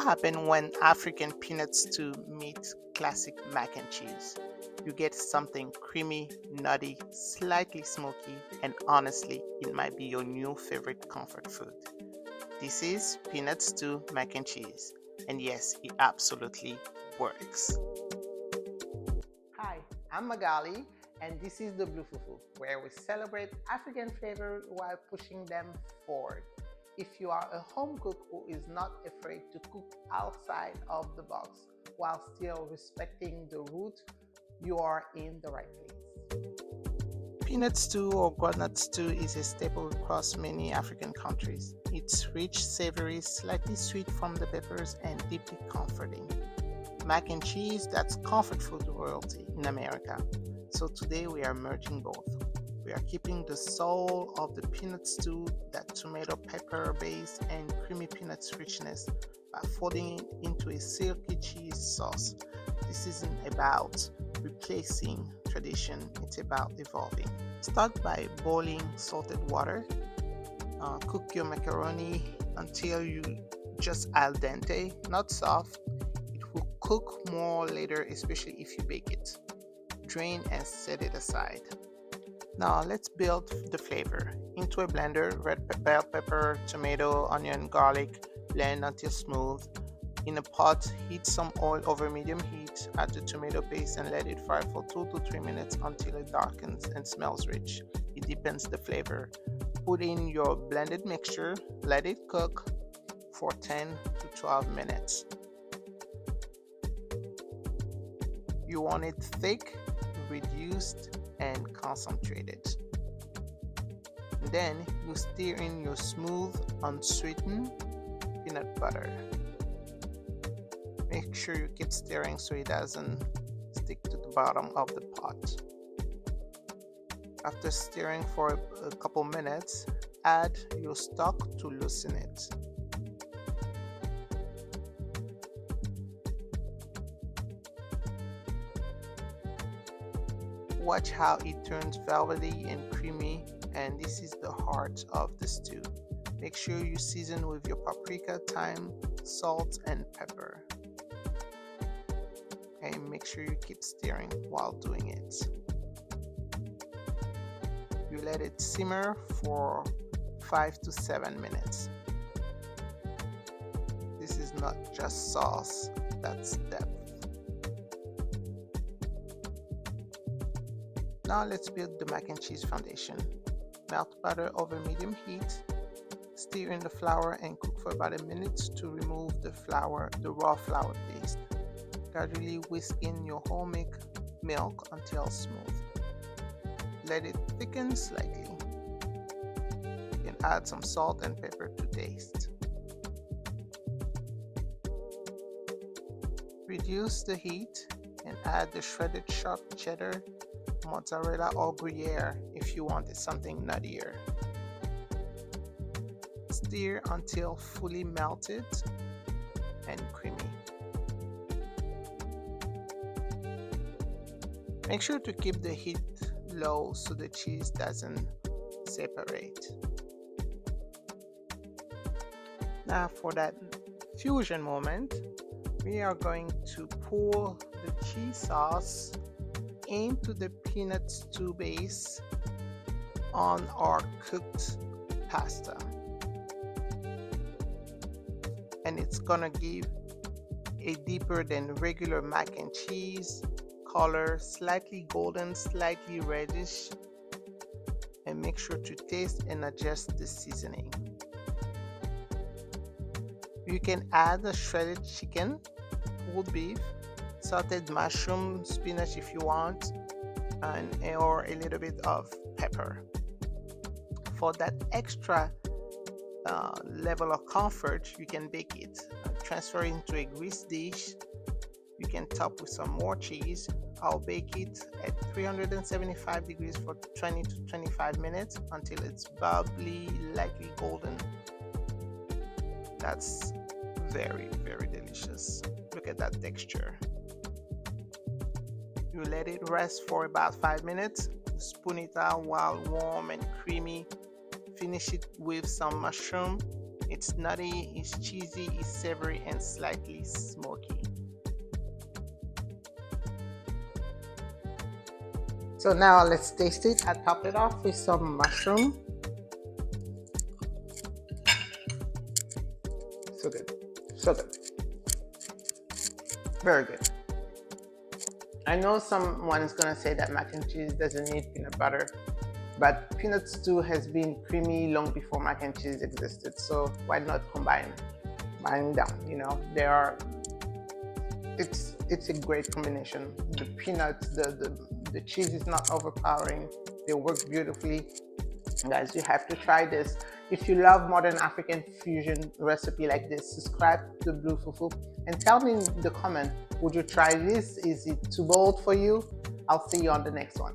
What happens when African peanut stew meets classic mac and cheese? You get something creamy, nutty, slightly smoky, and honestly, it might be your new favorite comfort food. This is peanut stew mac and cheese, and yes, it absolutely works. Hi, I'm Magali, and this is the Blue Fufu, where we celebrate African flavor while pushing them forward. If you are a home cook who is not afraid to cook outside of the box while still respecting the root, you are in the right place. Peanut stew or groundnut stew is a staple across many African countries. It's rich, savory, slightly sweet from the peppers, and deeply comforting. Mac and cheese, that's comfort food royalty in America. So today we are merging both. We are keeping the soul of the peanut stew, that tomato pepper base and creamy peanuts richness, by folding it into a silky cheese sauce. This isn't about replacing tradition, it's about evolving. Start by boiling salted water. Cook your macaroni until you just al dente, not soft. It will cook more later, especially if you bake it. Drain and set it aside. Now let's build the flavor. Into a blender, red bell pepper, tomato, onion, garlic, blend until smooth. In a pot, heat some oil over medium heat, add the tomato paste and let it fry for 2 to 3 minutes until it darkens and smells rich. It deepens the flavor. Put in your blended mixture, let it cook for 10 to 12 minutes. You want it thick, reduced, and concentrated. Then you stir in your smooth, unsweetened peanut butter. Make sure you keep stirring so it doesn't stick to the bottom of the pot. After stirring for a couple minutes, add your stock to loosen it. Watch how it turns velvety and creamy, and this is the heart of the stew. Make sure you season with your paprika, thyme, salt, and pepper. And make sure you keep stirring while doing it. You let it simmer for 5 to 7 minutes. This is not just sauce, that's depth. Now let's build the mac and cheese foundation. Melt butter over medium heat. Stir in the flour and cook for about a minute to remove the raw flour paste. Gradually whisk in your whole milk until smooth. Let it thicken slightly. You can add some salt and pepper to taste. Reduce the heat and add the shredded sharp cheddar, mozzarella, or Gruyere if you wanted something nuttier. Stir until fully melted and creamy. Make sure to keep the heat low so the cheese doesn't separate. Now for that fusion moment, we are going to pour the cheese sauce into the peanut stew base on our cooked pasta. And it's gonna give a deeper than regular mac and cheese color, slightly golden, slightly reddish, and make sure to taste and adjust the seasoning. You can add a shredded chicken, pulled beef, sauteed mushroom, spinach if you want, or a little bit of pepper. For that extra level of comfort, you can bake it. Transfer it into a greased dish. You can top with some more cheese. I'll bake it at 375 degrees for 20 to 25 minutes until it's bubbly, lightly golden. That's very, very delicious. Look at that texture. You let it rest for about 5 minutes. Spoon it out while warm and creamy. Finish it with some mushroom It's nutty, it's cheesy, it's savory, and slightly smoky. So now let's taste it. I top it off with some mushroom. So good, so good, very good. I know someone is gonna say that mac and cheese doesn't need peanut butter, but peanut stew has been creamy long before mac and cheese existed. So why not combine them? You know, it's a great combination. The peanuts, the cheese is not overpowering. They work beautifully. Guys, you have to try this. If you love modern African fusion recipe like this, subscribe to Blue Fufu and tell me in the comment, would you try this? Is it too bold for you? I'll see you on the next one.